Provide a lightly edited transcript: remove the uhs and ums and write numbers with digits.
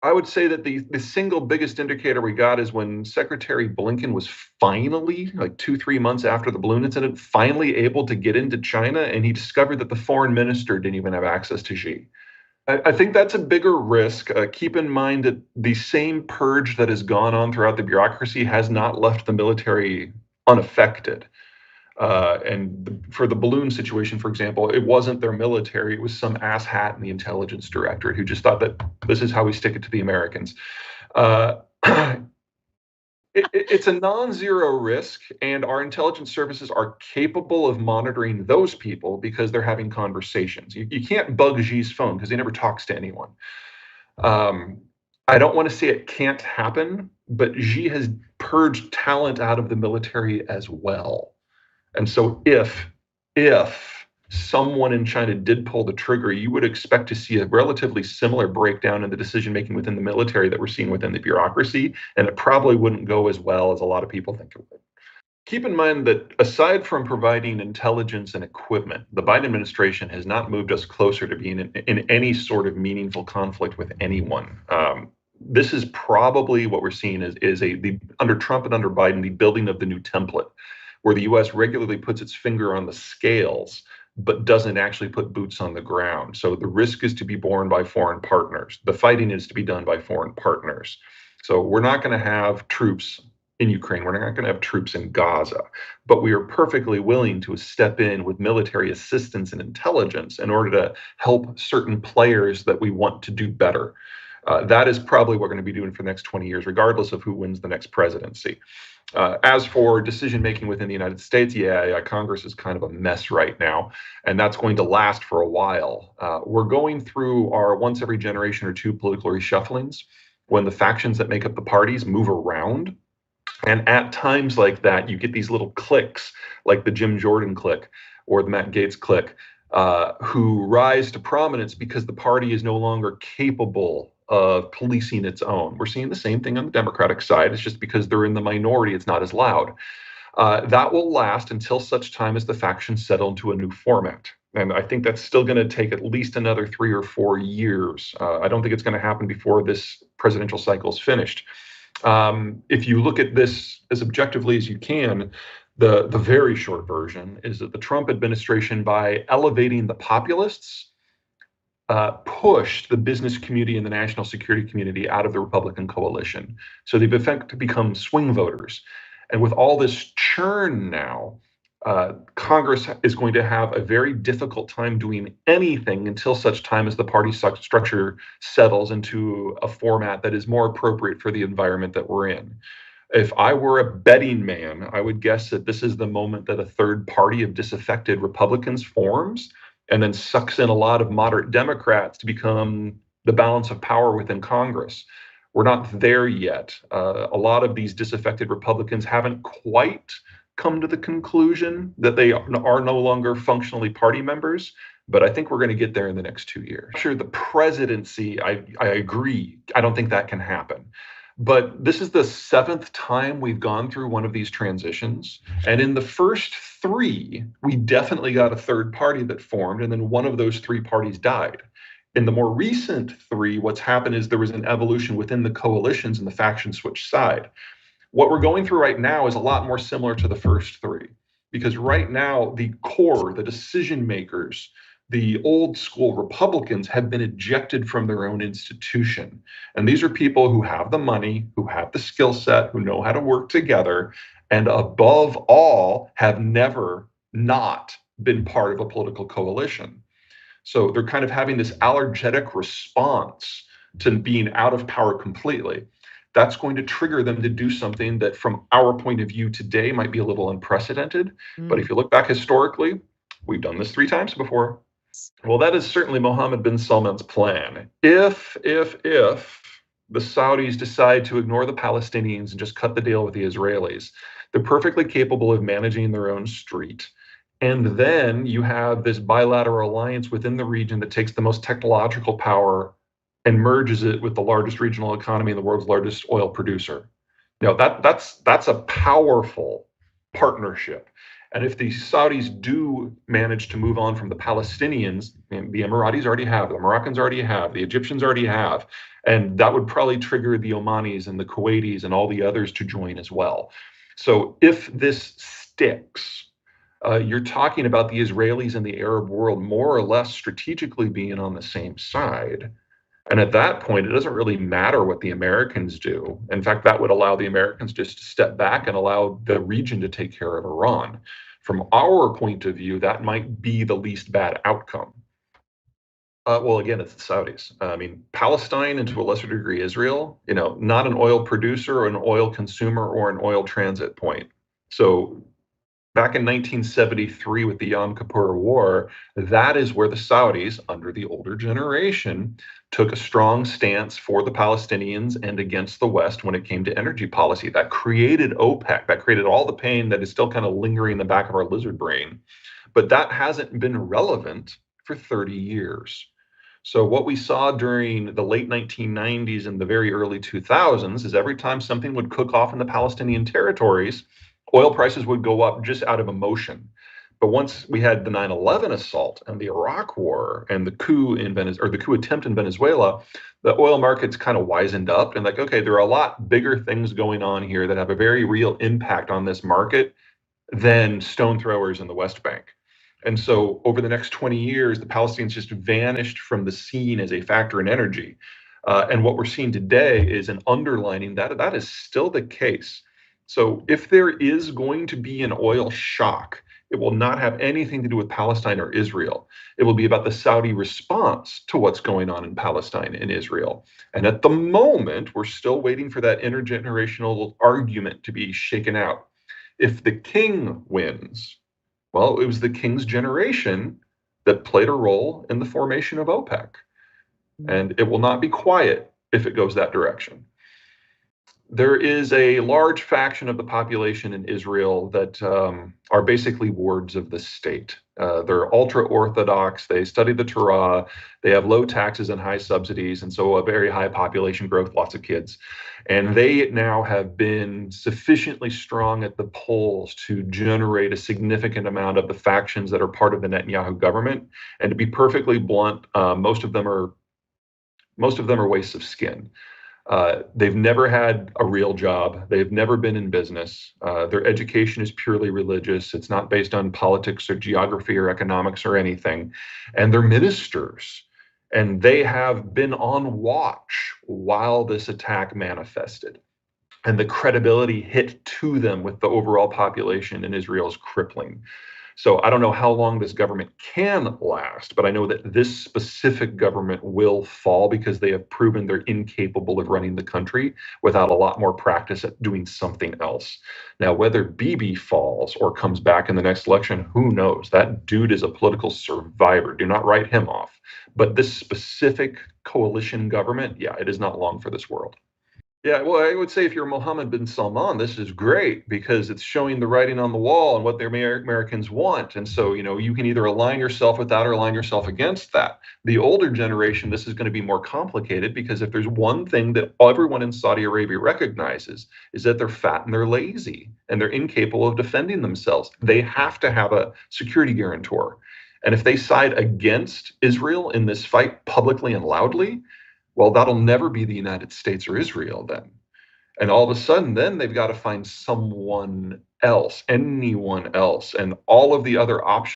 I would say that the single biggest indicator we got is when Secretary Blinken was finally, like 2, 3 months after the balloon incident, finally able to get into China, and he discovered that the foreign minister didn't even have access to Xi. I think that's a bigger risk. Keep in mind that the same purge that has gone on throughout the bureaucracy has not left the military unaffected. For the balloon situation, for example, it wasn't their military, it was some asshat in the intelligence directorate who just thought that this is how we stick it to the Americans. Uh, it's a non-zero risk, and our intelligence services are capable of monitoring those people because they're having conversations. You can't bug Xi's phone because he never talks to anyone. Um, I don't want to say it can't happen, but Xi has purged talent out of the military as well. And so if someone in China did pull the trigger, you would expect to see a relatively similar breakdown in the decision making within the military that we're seeing within the bureaucracy, and it probably wouldn't go as well as a lot of people think it would. Keep in mind that aside from providing intelligence and equipment, the Biden administration has not moved us closer to being in any sort of meaningful conflict with anyone. This is probably what we're seeing under Trump and under Biden, the building of the new template, where the U.S. regularly puts its finger on the scales, but doesn't actually put boots on the ground. So the risk is to be borne by foreign partners. The fighting is to be done by foreign partners. So we're not going to have troops in Ukraine. We're not going to have troops in Gaza, but we are perfectly willing to step in with military assistance and intelligence in order to help certain players that we want to do better. That is probably what we're going to be doing for the next 20 years, regardless of who wins the next presidency. As for decision making within the United States, yeah, Congress is kind of a mess right now, and that's going to last for a while. We're going through our once every generation or two political reshufflings when the factions that make up the parties move around. And at times like that, you get these little cliques, like the Jim Jordan clique or the Matt Gaetz clique, who rise to prominence because the party is no longer capable of policing its own. We're seeing the same thing on the Democratic side. It's just because they're in the minority, it's not as loud. That will last until such time as the factions settle into a new format. And I think that's still going to take at least another 3 or 4 years. I don't think it's going to happen before this presidential cycle is finished. If you look at this as objectively as you can, the very short version is that the Trump administration, by elevating the populists, pushed the business community and the national security community out of the Republican coalition. So they've effectively become swing voters. And with all this churn now, Congress is going to have a very difficult time doing anything until such time as the party structure settles into a format that is more appropriate for the environment that we're in. If I were a betting man, I would guess that this is the moment that a third party of disaffected Republicans forms and then sucks in a lot of moderate Democrats to become the balance of power within Congress. We're not there yet. A lot of these disaffected Republicans haven't quite come to the conclusion that they are no longer functionally party members, but I think we're going to get there in the next 2 years. Sure, the presidency, I agree. I don't think that can happen. But this is the 7th time we've gone through one of these transitions. And in the first 3, we definitely got a third party that formed, and then one of those 3 parties died. In the more recent 3, what's happened is there was an evolution within the coalitions and the faction switch side. What we're going through right now is a lot more similar to the first 3, because right now the core, the decision makers, the old school Republicans have been ejected from their own institution. And these are people who have the money, who have the skill set, who know how to work together, and above all, have never not been part of a political coalition. So they're kind of having this allergic response to being out of power completely. That's going to trigger them to do something that, from our point of view today, might be a little unprecedented. But if you look back historically, we've done this 3 times before. Well, that is certainly Mohammed bin Salman's plan. If the Saudis decide to ignore the Palestinians and just cut the deal with the Israelis, they're perfectly capable of managing their own street. And then you have this bilateral alliance within the region that takes the most technological power and merges it with the largest regional economy and the world's largest oil producer. That's a powerful partnership. And if the Saudis do manage to move on from the Palestinians, and the Emiratis already have, the Moroccans already have, the Egyptians already have, and that would probably trigger the Omanis and the Kuwaitis and all the others to join as well. So if this sticks, you're talking about the Israelis and the Arab world more or less strategically being on the same side. And at that point, it doesn't really matter what the Americans do. In fact, that would allow the Americans just to step back and allow the region to take care of Iran. From our point of view, that might be the least bad outcome. Well, again, it's the Saudis. I mean, Palestine and to a lesser degree Israel, not an oil producer or an oil consumer or an oil transit point. So back in 1973 with the Yom Kippur War, that is where the Saudis, under the older generation, took a strong stance for the Palestinians and against the West when it came to energy policy. That created OPEC, that created all the pain that is still kind of lingering in the back of our lizard brain. But that hasn't been relevant for 30 years. So what we saw during the late 1990s and the very early 2000s is every time something would cook off in the Palestinian territories, oil prices would go up just out of emotion. But once we had the 9/11 assault and the Iraq War and the coup in Venezuela, or the coup attempt in Venezuela, the oil markets kind of wisened up and like, okay, there are a lot bigger things going on here that have a very real impact on this market than stone throwers in the West Bank. And so over the next 20 years, the Palestinians just vanished from the scene as a factor in energy. And what we're seeing today is an underlining that that is still the case. So if there is going to be an oil shock, it will not have anything to do with Palestine or Israel. It will be about the Saudi response to what's going on in Palestine and Israel. And at the moment, we're still waiting for that intergenerational argument to be shaken out. If the king wins, well, it was the king's generation that played a role in the formation of OPEC. And it will not be quiet if it goes that direction. There is a large faction of the population in Israel that are basically wards of the state. They're ultra Orthodox. They study the Torah. They have low taxes and high subsidies, and so a very high population growth, lots of kids. And they now have been sufficiently strong at the polls to generate a significant amount of the factions that are part of the Netanyahu government. And to be perfectly blunt, most of them are wastes of skin. They've never had a real job. They've never been in business. Their education is purely religious. It's not based on politics or geography or economics or anything. And they're ministers. And they have been on watch while this attack manifested. And the credibility hit to them with the overall population in Israel is crippling. So I don't know how long this government can last, but I know that this specific government will fall because they have proven they're incapable of running the country without a lot more practice at doing something else. Now, whether Bibi falls or comes back in the next election, who knows? That dude is a political survivor. Do not write him off. But this specific coalition government, yeah, it is not long for this world. Yeah, well, I would say if you're Mohammed bin Salman, this is great because it's showing the writing on the wall and what the Americans want. And so, you can either align yourself with that or align yourself against that. The older generation, this is going to be more complicated because if there's one thing that everyone in Saudi Arabia recognizes is that they're fat and they're lazy and they're incapable of defending themselves. They have to have a security guarantor. And if they side against Israel in this fight publicly and loudly, well, that'll never be the United States or Israel then. And all of a sudden, then they've got to find someone else, anyone else. And all of the other options